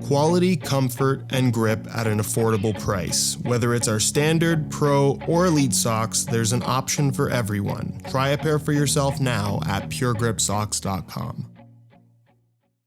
Quality, comfort, and grip at an affordable price. Whether it's our standard, pro, or elite socks, there's an option for everyone. Try a pair for yourself now at puregripsocks.com.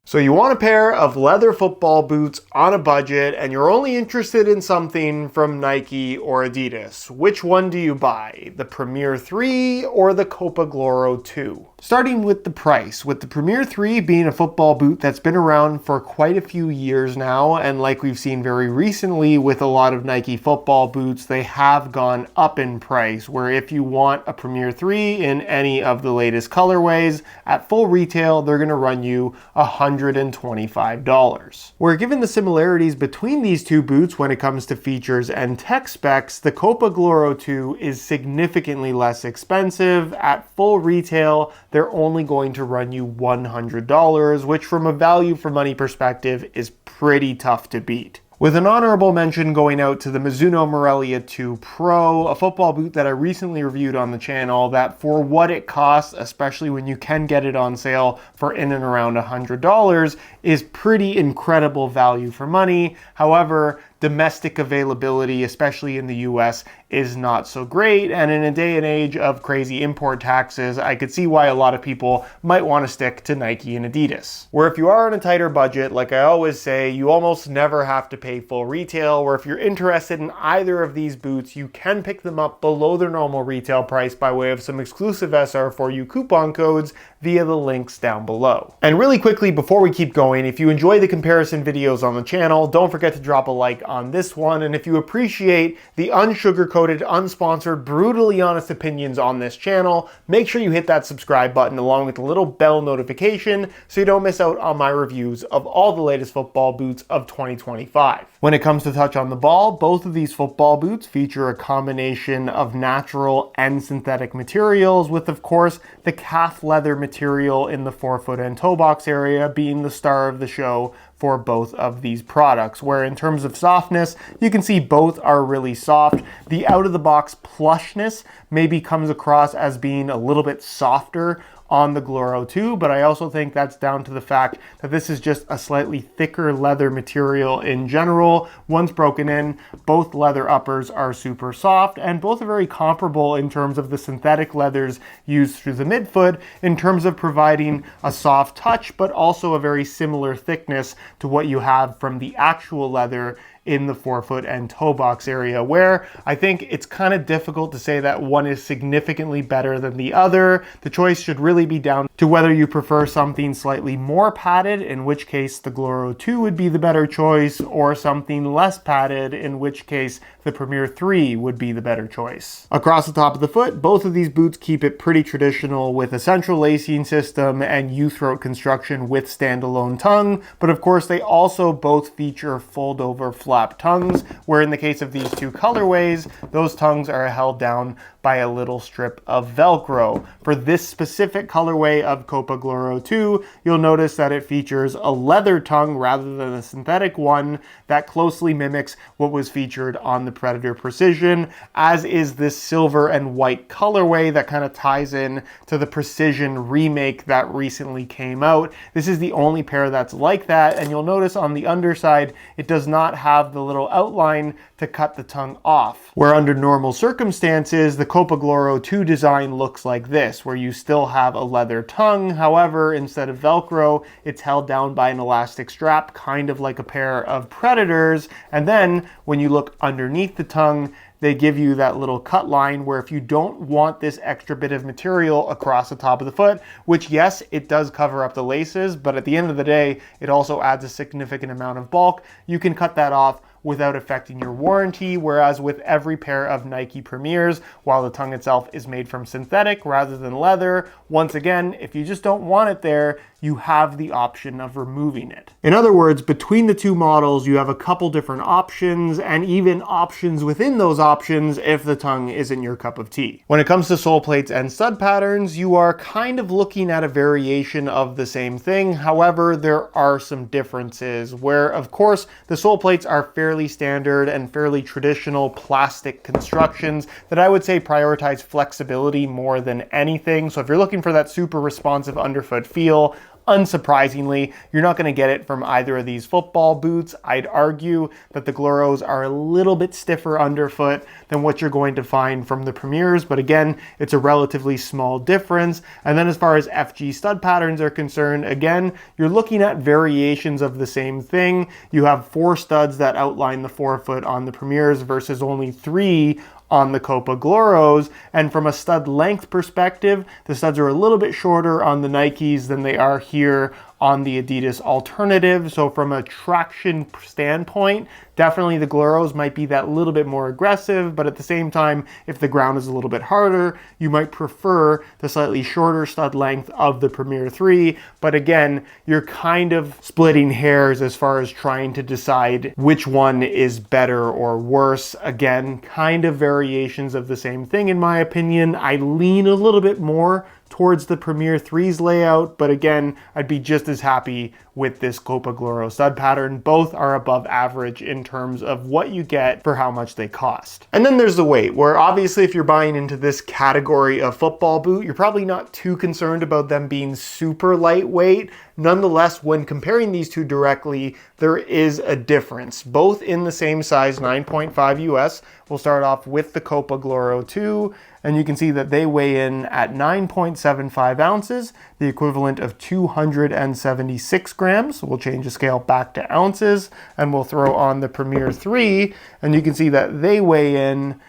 So you want a pair of leather football boots on a budget, and you're only interested in something from Nike or Adidas. Which one do you buy? The Premier 3 or the Copa Gloro 2? Starting with the price, with the Premier 3 being a football boot that's been around for quite a few years now, and like we've seen very recently with a lot of Nike football boots, they have gone up in price, where if you want a Premier 3 in any of the latest colorways, at full retail, they're gonna run you $125. Where given the similarities between these two boots when it comes to features and tech specs, the Copa Gloro 2 is significantly less expensive. At full retail, they're only going to run you $100, which from a value for money perspective is pretty tough to beat. With an honorable mention going out to the Mizuno Morelia 2 Pro, a football boot that I recently reviewed on the channel that for what it costs, especially when you can get it on sale for in and around $100, is pretty incredible value for money. However, domestic availability, especially in the US, is not so great, and in a day and age of crazy import taxes, I could see why a lot of people might want to stick to Nike and Adidas. Where if you are on a tighter budget, like I always say, you almost never have to pay full retail, where if you're interested in either of these boots, you can pick them up below their normal retail price by way of some exclusive SR4U coupon codes via the links down below. And really quickly, before we keep going, if you enjoy the comparison videos on the channel, don't forget to drop a like on this one, and if you appreciate the unsugar-coated, unsponsored, brutally honest opinions on this channel, make sure you hit that subscribe button along with the little bell notification so you don't miss out on my reviews of all the latest football boots of 2025. When it comes to touch on the ball, both of these football boots feature a combination of natural and synthetic materials, with of course the calf leather material in the forefoot and toe box area being the star of the show for both of these products, where in terms of softness, you can see both are really soft. The out-of-the-box plushness maybe comes across as being a little bit softer on the Gloro 2, but I also think that's down to the fact that this is just a slightly thicker leather material in general. Once broken in, both leather uppers are super soft, and both are very comparable in terms of the synthetic leathers used through the midfoot in terms of providing a soft touch, but also a very similar thickness to what you have from the actual leather in the forefoot and toe box area, where I think it's kind of difficult to say that one is significantly better than the other. The choice should really be down to whether you prefer something slightly more padded, in which case the Gloro 2 would be the better choice, or something less padded, in which case the Premier 3 would be the better choice. Across the top of the foot, both of these boots keep it pretty traditional with a central lacing system and U-throat construction with standalone tongue, but of course they also both feature fold over flap tongues, where in the case of these two colorways, those tongues are held down by a little strip of Velcro. For this specific colorway of Copa Gloro 2, you'll notice that it features a leather tongue rather than a synthetic one that closely mimics what was featured on the Predator Precision, as is this silver and white colorway that kind of ties in to the Precision remake that recently came out. This is the only pair that's like that, and you'll notice on the underside, it does not have the little outline to cut the tongue off, where under normal circumstances, the Copa Gloro 2 design looks like this, where you still have a leather tongue. However, instead of Velcro, it's held down by an elastic strap, kind of like a pair of Predators. And then when you look underneath the tongue, they give you that little cut line where if you don't want this extra bit of material across the top of the foot, which yes, it does cover up the laces, but at the end of the day, it also adds a significant amount of bulk, you can cut that off without affecting your warranty, whereas with every pair of Nike Premiers, while the tongue itself is made from synthetic rather than leather, once again, if you just don't want it there, you have the option of removing it. In other words, between the two models, you have a couple different options, and even options within those options if the tongue isn't your cup of tea. When it comes to sole plates and stud patterns, you are kind of looking at a variation of the same thing. However, there are some differences where, of course, the sole plates are fairly standard and fairly traditional plastic constructions that I would say prioritize flexibility more than anything. So if you're looking for that super responsive underfoot feel, unsurprisingly, you're not going to get it from either of these football boots. I'd argue that the Gloros are a little bit stiffer underfoot than what you're going to find from the Premiers, but again, it's a relatively small difference. And then as far as FG stud patterns are concerned, again, you're looking at variations of the same thing. You have 4 studs that outline the forefoot on the Premiers versus only 3 on the Copa Gloros. And from a stud length perspective, the studs are a little bit shorter on the Nikes than they are here on the Adidas alternative. So from a traction standpoint, definitely the Gloros might be that little bit more aggressive, but at the same time, if the ground is a little bit harder, you might prefer the slightly shorter stud length of the Premier 3. But again, you're kind of splitting hairs as far as trying to decide which one is better or worse. Again, kind of variations of the same thing in my opinion. I lean a little bit more towards the Premier 3's layout, but again, I'd be just as happy with this Copa Gloro stud pattern. Both are above average in terms of what you get for how much they cost. And then there's the weight, where obviously if you're buying into this category of football boot, you're probably not too concerned about them being super lightweight. Nonetheless, when comparing these two directly, there is a difference, both in the same size 9.5 US. We'll start off with the Copa Gloro 2, and you can see that they weigh in at 9.75 ounces, the equivalent of 276 grams. We'll change the scale back to ounces, and we'll throw on the Premier 3, and you can see that they weigh in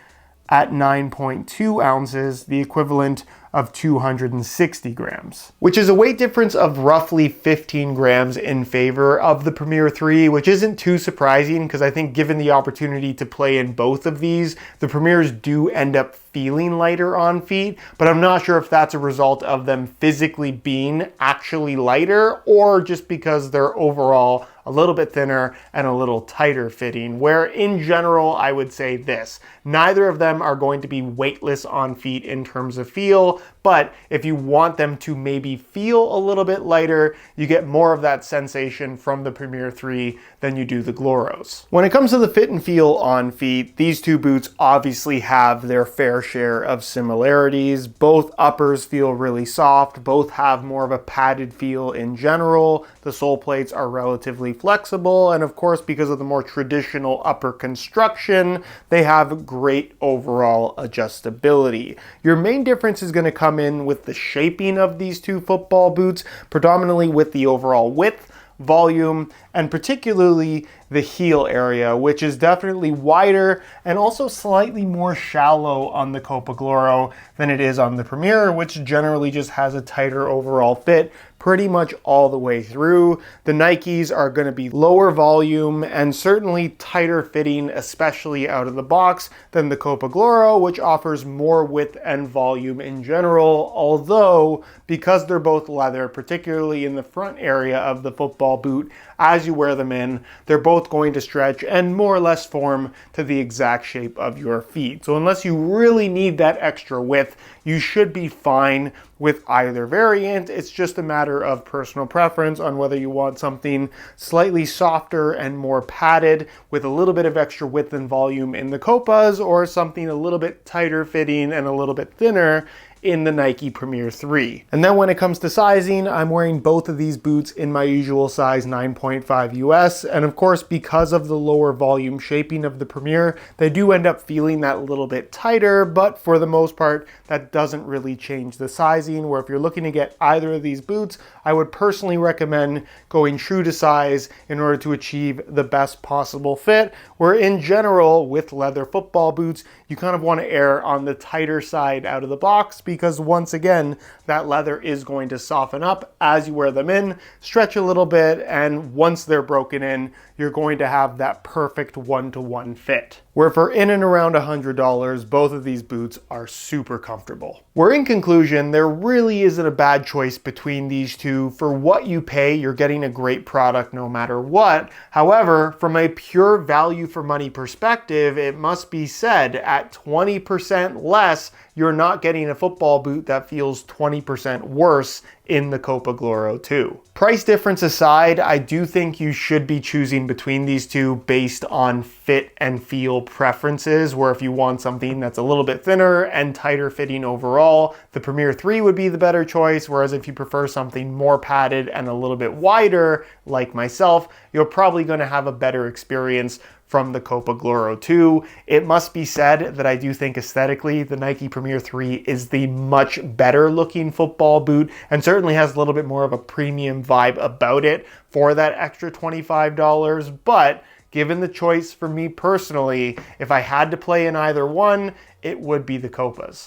at 9.2 ounces, the equivalent of 260 grams, which is a weight difference of roughly 15 grams in favor of the Premier 3, which isn't too surprising because I think given the opportunity to play in both of these, the Premiers do end up feeling lighter on feet, but I'm not sure if that's a result of them physically being actually lighter or just because they're overall a little bit thinner and a little tighter fitting, where in general, I would say this: neither of them are going to be weightless on feet in terms of feel, but if you want them to maybe feel a little bit lighter, you get more of that sensation from the Premier 3 than you do the Gloros. When it comes to the fit and feel on feet, these two boots obviously have their fair share of similarities. Both uppers feel really soft, both have more of a padded feel in general. The sole plates are relatively flexible, and of course, because of the more traditional upper construction, they have great overall adjustability. Your main difference is going to come in with the shaping of these two football boots, predominantly with the overall width, volume, and particularly the heel area, which is definitely wider and also slightly more shallow on the Copa Gloro than it is on the Premier, which generally just has a tighter overall fit pretty much all the way through. The Nikes are going to be lower volume and certainly tighter fitting, especially out of the box, than the Copa Gloro, which offers more width and volume in general, although because they're both leather, particularly in the front area of the football boot, as you wear them in, they're both going to stretch and more or less form to the exact shape of your feet. So unless you really need that extra width, you should be fine with either variant. It's just a matter of personal preference on whether you want something slightly softer and more padded with a little bit of extra width and volume in the Copas, or something a little bit tighter fitting and a little bit thinner in the Nike Premier 3. And then when it comes to sizing, I'm wearing both of these boots in my usual size 9.5 US, and of course because of the lower volume shaping of the Premier, they do end up feeling that little bit tighter, but for the most part that doesn't really change the sizing, where if you're looking to get either of these boots, I would personally recommend going true to size in order to achieve the best possible fit, where in general with leather football boots, you kind of want to err on the tighter side out of the box, because once again, that leather is going to soften up as you wear them in, stretch a little bit, and once they're broken in, you're going to have that perfect one-to-one fit. Where for in and around $100, both of these boots are super comfortable. Where in conclusion, there really isn't a bad choice between these two. For what you pay, you're getting a great product no matter what. However, from a pure value for money perspective, it must be said at 20% less, you're not getting a football boot that feels 20% worse in the Copa Gloro 2. Price difference aside, I do think you should be choosing between these two based on fit and feel preferences, where if you want something that's a little bit thinner and tighter fitting overall, the Premier 3 would be the better choice, whereas if you prefer something more padded and a little bit wider, like myself, you're probably going to have a better experience from the Copa Gloro 2. It must be said that I do think aesthetically the Nike Premier 3 is the much better looking football boot and certainly has a little bit more of a premium vibe about it for that extra $25. But given the choice for me personally, if I had to play in either one, it would be the Copas.